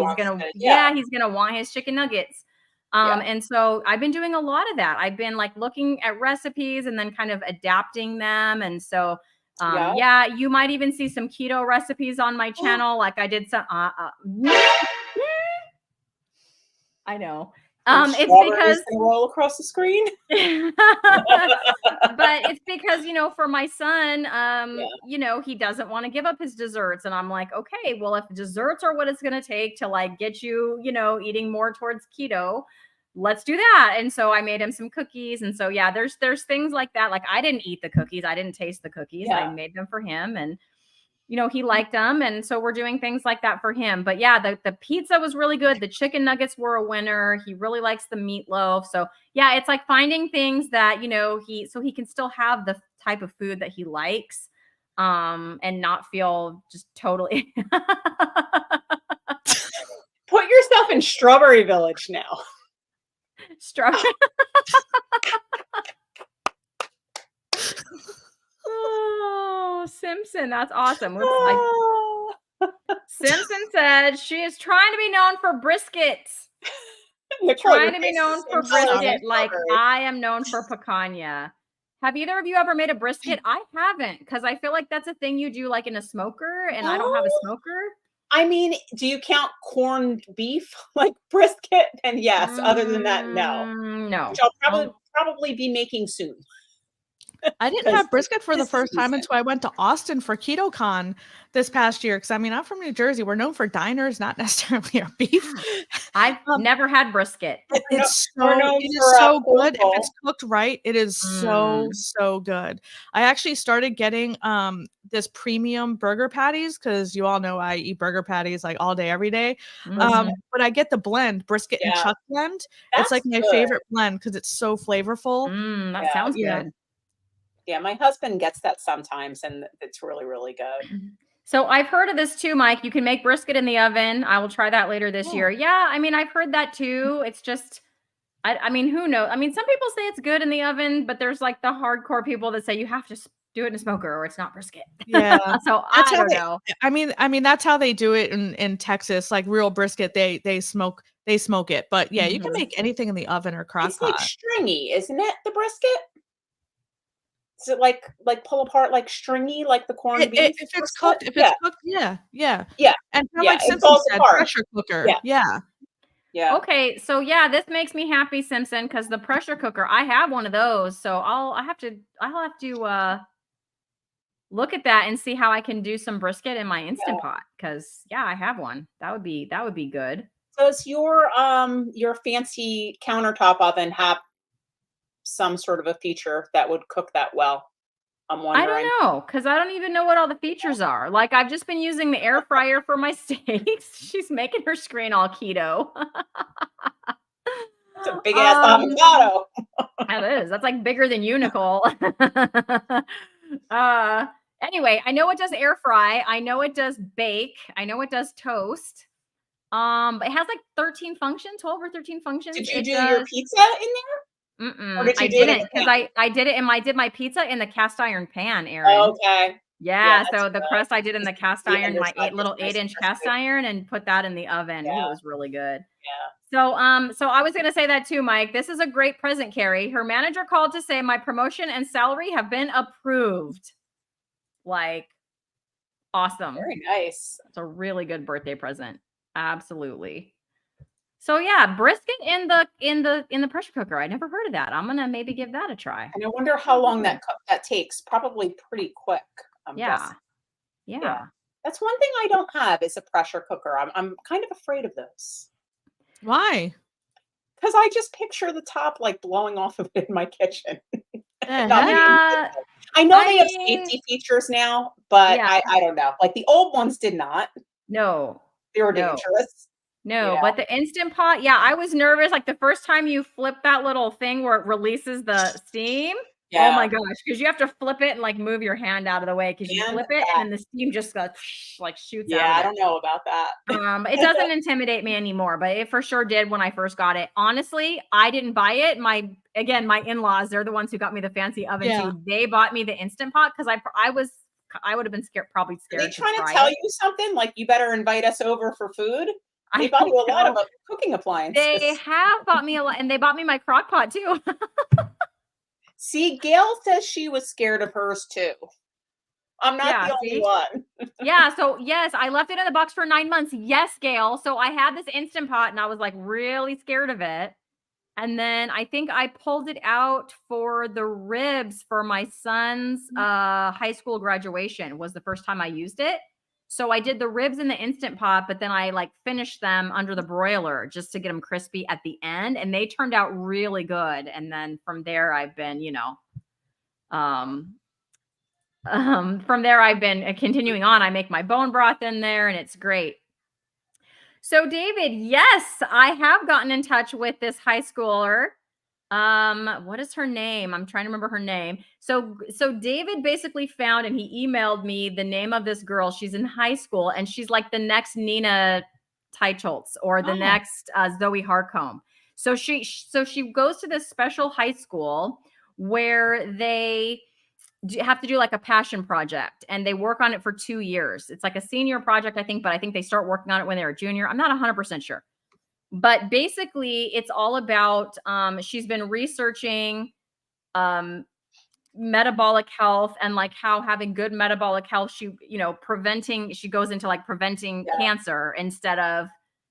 He's gonna want his chicken nuggets. And so I've been doing a lot of that. I've been like looking at recipes and then kind of adapting them. And so yeah, you might even see some keto recipes on my channel. Like I did some I know. It's because roll across the screen. But it's because, you know, for my son, you know, he doesn't want to give up his desserts. And I'm like, okay, well, if desserts are what it's going to take to like get you, you know, eating more towards keto, let's do that. And so I made him some cookies. And so, yeah, there's things like that. Like I didn't eat the cookies. I didn't taste the cookies. I made them for him and, you know, he liked them. And so we're doing things like that for him. But yeah, the pizza was really good. The chicken nuggets were a winner. He really likes the meatloaf. So yeah, it's like finding things that, you know, he can still have the type of food that he likes and not feel just totally. Put yourself in Strawberry Village now. Strawberry. Oh, Simpson. That's awesome. Simpson said she is trying to be known for briskets. Trying to be known for brisket like I am known for picanha. Have either of you ever made a brisket? I haven't, because I feel like that's a thing you do like in a smoker, and I don't have a smoker. I mean, do you count corned beef like brisket? And yes, other than that, no. No. Which I'll probably be making soon. I didn't 'Cause have brisket for the this first time season. until I went to Austin for KetoCon this past year. Because I mean, I'm from New Jersey. We're known for diners, not necessarily our beef. I've Um, never had brisket. We're known it for is so good. If coastal. it's cooked right, it is so, Mm. so good. I actually started getting this premium burger patties because you all know I eat burger patties like all day, every day. Mhm. But I get the blend, brisket and Yeah, chuck blend. It's like that's my good. favorite blend because it's so flavorful. That Yeah. sounds Yeah. good. Yeah, my husband gets that sometimes, and it's really, really good. So I've heard of this too, Mike. You can make brisket in the oven. I will try that later this Oh. year. Yeah, I mean, I've heard that too. It's just, I mean, who knows? I mean, some people say it's good in the oven, but there's like the hardcore people that say you have to do it in a smoker or it's not brisket. Yeah. So That's I how don't they know. I mean that's how they do it in Texas, like real brisket, they smoke it. But yeah, you can Mhm. make anything in the oven or It's like crock-pot. stringy, isn't it, the brisket? Is it like pull apart like stringy like the corned beef If brisket? it's Yeah, cooked, yeah, yeah. yeah, And kinda yeah, like it Simpson falls said, apart. pressure cooker. Yeah, Yeah. yeah. Okay, so yeah, this makes me happy, Simpson, because the pressure cooker, I have one of those. So I'll have to look at that and see how I can do some brisket in my Instant Yeah. Pot. Because yeah, I have one. That would be good. Does your fancy countertop oven have some sort of a feature that would cook that well? I'm I don't wondering. know, because I don't even know what all the features are. Like, I've just been using the air fryer for my steaks. She's making her screen all keto. It's a big ass Um, avocado. that is. That's like bigger than you, Nicole. uh, anyway, I know it does air fry. I know it does bake. I know it does toast. But it has like 13 functions, 12 or 13 functions. Did you It do your does. pizza in there, or did I you do it in didn't the because pan? I did it in my did my pizza in the cast iron pan, Aaron. Okay. Yeah, Yeah, that's so the good. crust I did in Because the cast the iron, my underside gets little nice and 8-inch cast crispy. iron, and put that in the oven. Ooh, it Yeah, was really good. yeah. So I was gonna say that too, Mike. This is a great present, Carrie. Her manager called to say my promotion and salary have been approved. Like, awesome. Very nice. It's a really good birthday present. Absolutely. So yeah, brisket in the pressure cooker. I never heard of that. I'm gonna maybe give that a try. And I wonder how long that takes. Probably pretty quick, I'm Yeah. guessing. Yeah. Yeah. That's one thing I don't have is a pressure cooker. I'm kind of afraid of those. Why? Because I just picture the top, like, blowing off of it in my kitchen. The Not heck? being Yeah. I know I they have mean, safety features now, but yeah. I don't know. Like, the old ones did not. No. They were No. dangerous. No, Yeah. but the Instant Pot, yeah, I was nervous, like, the first time you flip that little thing where it releases the steam, oh my Yeah. gosh, because you have to flip it and, like, move your hand out of the way because you And flip it that. and then the steam just goes, like, shoots out Yeah, of I it. don't know about that. It doesn't intimidate me anymore, but it for sure did when I first got it. Honestly, I didn't buy it. My in-laws, they're the ones who got me the fancy oven Yeah. too. They bought me the Instant Pot because I would have been probably Are they scared to trying to try tell it. you something? Like, you better invite us over for food? I They buy don't you a lot of know. cooking They appliances. have bought me a lot, and they bought me my crock pot too. See, Gail says she was scared of hers too. I'm not Yeah, the only see? one. Yeah, so yes, I left it in the box for 9 months. Yes, Gail. So I had this Instant Pot and I was like really scared of it. And then I think I pulled it out for the ribs for my son's high school graduation was the first time I used it. So I did the ribs in the Instant Pot, but then I like finished them under the broiler just to get them crispy at the end. And they turned out really good. And then from there, I've been, from there, I've been continuing on. I make my bone broth in there and it's great. So, David, yes, I have gotten in touch with this high schooler. What is her name? I'm trying to remember her name. So David basically found and he emailed me the name of this girl. She's in high school and she's like the next Nina Teicholz or the next Zoe Harcombe. So she goes to this special high school where they have to do like a passion project and they work on it for 2 years. It's like a senior project, I think, but I think they start working on it when they're a junior. I'm not 100% sure. But basically, it's all about she's been researching metabolic health and like how having good metabolic health, she goes into like preventing cancer instead of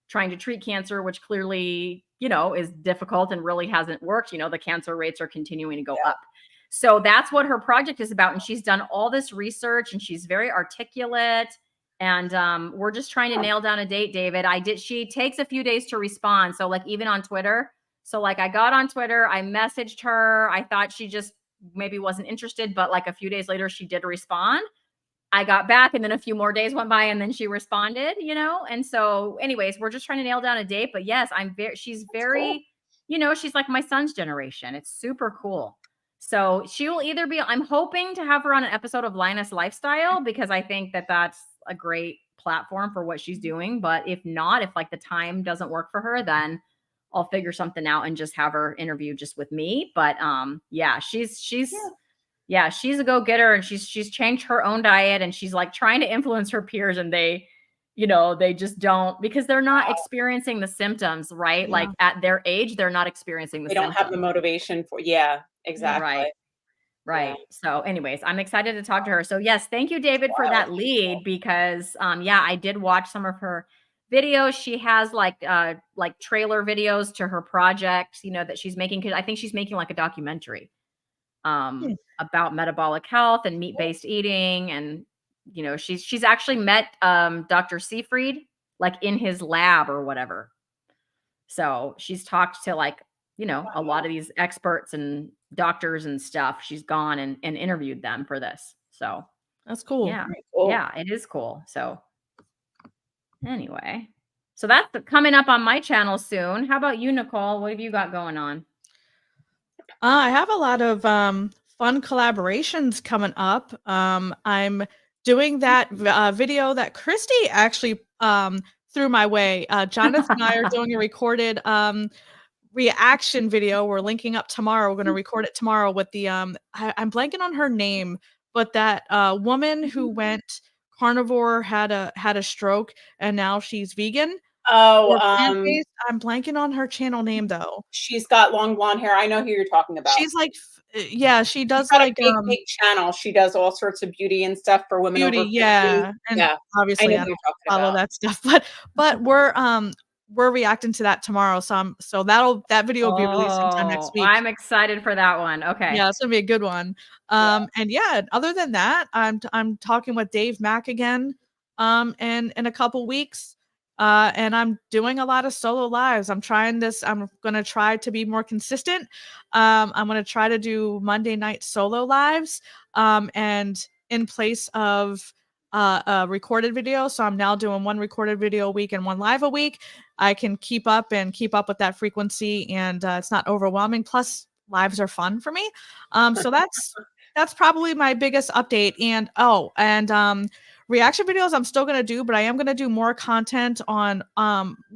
trying to treat cancer, which clearly, is difficult and really hasn't worked. The cancer rates are continuing to go up. So that's what her project is about. And she's done all this research and she's very articulate. And we're just trying to nail down a date, David. She takes a few days to respond. So like even on Twitter. So like I got on Twitter, I messaged her. I thought she just maybe wasn't interested, but like a few days later, she did respond. I got back and then a few more days went by and then she responded, you know? And so anyways, we're just trying to nail down a date, but yes, she's very, cool. you know, she's like my son's generation. It's super cool. So she will either be, I'm hoping to have her on an episode of Linus Lifestyle because I think that that's a great platform for what she's doing. But if not, if like the time doesn't work for her, then I'll figure something out and just have her interview just with me. But yeah, she's a go-getter and she's changed her own diet and she's like trying to influence her peers and they, you know, they just don't because they're not experiencing the symptoms, right? Yeah. Like at their age, they're not experiencing the They symptoms. don't have the motivation for, exactly. Right. Yeah. So anyways, I'm excited to talk to her. So yes, thank you, David, for that lead because I did watch some of her videos. She has like trailer videos to her projects, you know, that she's making. Cause I think she's making like a documentary about metabolic health and meat-based eating. And, you know, she's actually met Dr. Seyfried like in his lab or whatever. So she's talked to like, you know, a lot of these experts and doctors and stuff. She's gone and interviewed them for this. So That's cool. yeah. Very cool. Yeah, it is cool. So anyway, so that's coming up on my channel soon. How about you, Nicole? What have you got going on? I have a lot of fun collaborations coming up. I'm doing that video that Christy actually threw my way. Jonathan and I are doing a recorded reaction video. We're linking up tomorrow. We're going to record it tomorrow with the I'm blanking on her name, but that woman who went carnivore had a stroke and now she's vegan. Oh, plant-based. I'm blanking on her channel name though. she's got long blonde hair. I know who you're talking about. She's like, yeah, she does She's got like a big channel. She does all sorts of beauty and stuff for women beauty, over 50. yeah, and Yeah, I obviously know I who don't you're talking follow about. that stuff, but we're reacting to that tomorrow. So that video will be released sometime next week. I'm excited for that one. Okay. Yeah, it's gonna be a good one. And yeah, other than that, I'm talking with Dave Mack again, in a couple weeks. And I'm doing a lot of solo lives. I'm gonna try to be more consistent. I'm gonna try to do Monday night solo lives. And in place of a recorded video. So I'm now doing one recorded video a week and one live a week. I can keep up with that frequency and it's not overwhelming. Plus lives are fun for me. So that's probably my biggest update. And reaction videos I'm still going to do, but I am going to do more content on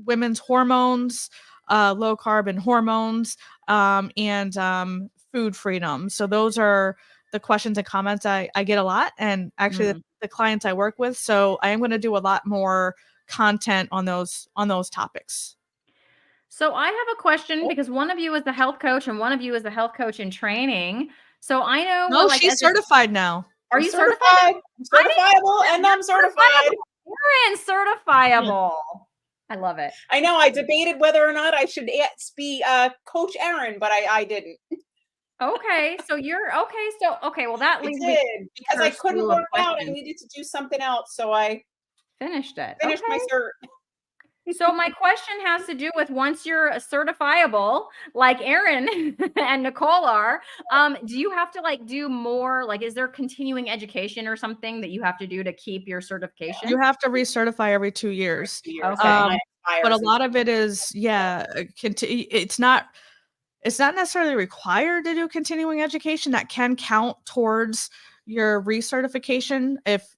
women's hormones, low carb and hormones, and food freedom. So those are the questions and comments I get a lot, and actually the clients I work with. So I am going to do a lot more content on those topics. So I have a question because one of you is the health coach and one of you is the health coach in training. So I know No, she's certified now. Are you certified? certified? I'm certifiable and I'm certified. You're certifiable. I love it. I know. I debated whether or not I should be Coach Erin, but I didn't. Okay, so well that leads me because I couldn't work out. I needed to do something else, so I finished it. Finished my cert. So my question has to do with once you're certifiable, like Erin and Nicole are, do you have to like do more? Like, is there continuing education or something that you have to do to keep your certification? You have to recertify every 2 years. Okay. But a lot of it is, it's not necessarily required to do continuing education. That can count towards your recertification if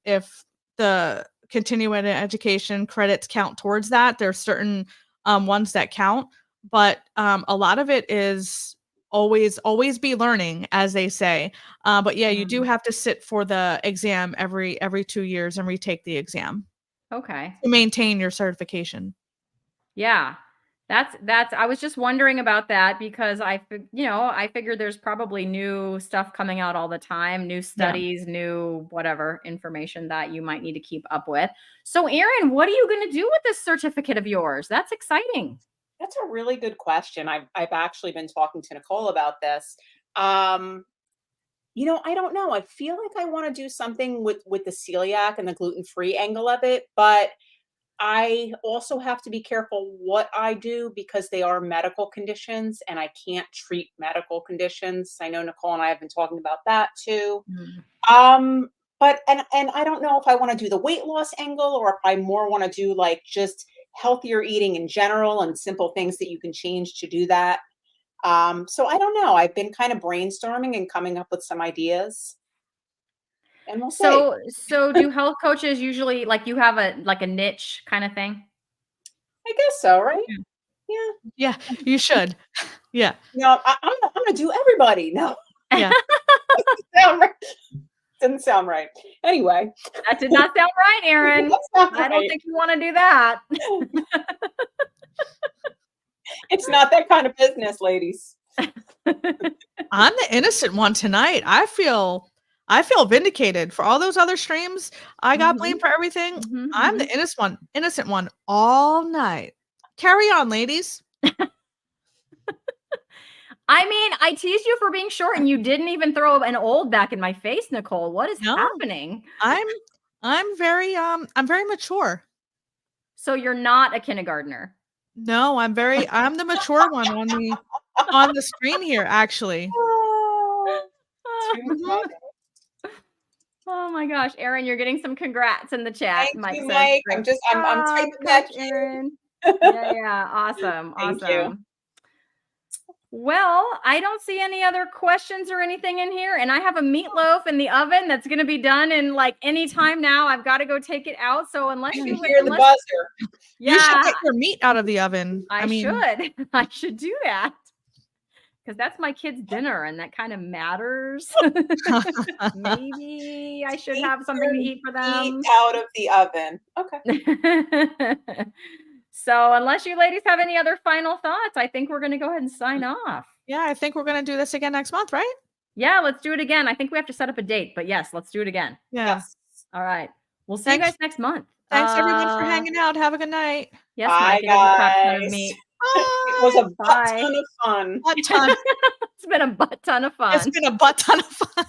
the continuing education credits count towards that. There's certain ones that count, but a lot of it is always be learning, as they say. But yeah, you do have to sit for the exam every 2 years and retake the exam. Okay. To maintain your certification. Yeah. That's I was just wondering about that because I figured there's probably new stuff coming out all the time, new studies, new whatever information that you might need to keep up with. So Erin, what are you going to do with this certificate of yours? That's exciting. That's a really good question. I've actually been talking to Nicole about this. I don't know. I feel like I want to do something with the celiac and the gluten-free angle of it, but I also have to be careful what I do because they are medical conditions and I can't treat medical conditions. I know Nicole and I have been talking about that too. Mm. Um, but and I don't know if I want to do the weight loss angle or if I more want to do like just healthier eating in general and simple things that you can change to do that. So I don't know. I've been kind of brainstorming and coming up with some ideas, and we'll see. So do health coaches usually like you have a niche kind of thing? I guess so, right? Yeah. Yeah. Yeah, you should. Yeah. No, I'm gonna do everybody. No, Yeah. sound right. Didn't sound right. Anyway, That did not sound right, Aaron. that's not I don't right. think you want to do that. It's not that kind of business, ladies. I'm the innocent one tonight. I feel vindicated for all those other streams. I got blamed for everything. Mhm, I'm the innocent one all night. Carry on, ladies. I mean, I teased you for being short and you didn't even throw an old back in my face, Nicole. What is No. happening? I'm very mature. So you're not a kindergartner. No, I'm the mature one on the screen here, actually. Oh, too Oh funny. my gosh, Aaron, you're getting some congrats in the chat. Thank Mike you, says, Mike. "Great I'm job, typing that Coach to you. Aaron." Yeah, awesome, Thank you. awesome. Well, I don't see any other questions or anything in here, and I have a meatloaf in the oven that's going to be done in like any time now. I've got to go take it out. So unless You you hear the unless buzzer. You should yeah, get your meat out of the oven. I mean, should. I should do that. Because that's my kids' dinner and that kind of matters. Maybe I should Keep have something to your eat for meat them. out of the oven. Okay. So unless you ladies have any other final thoughts, I think we're going to go ahead and sign off. yeah, I think we're gonna do this again next month, right? Yeah, let's do it again. I think we have to set up a date, but yes, let's do it again. Yeah. Yes. All right. We'll see you Thanks. guys next month. Thanks everyone for hanging out. Have a good night. Yes, Bye, Mike, it is a crap ton of guys. meat. It was a butt Bye. ton of fun. Butt ton. It's been a butt ton of fun. It's been a butt ton of fun.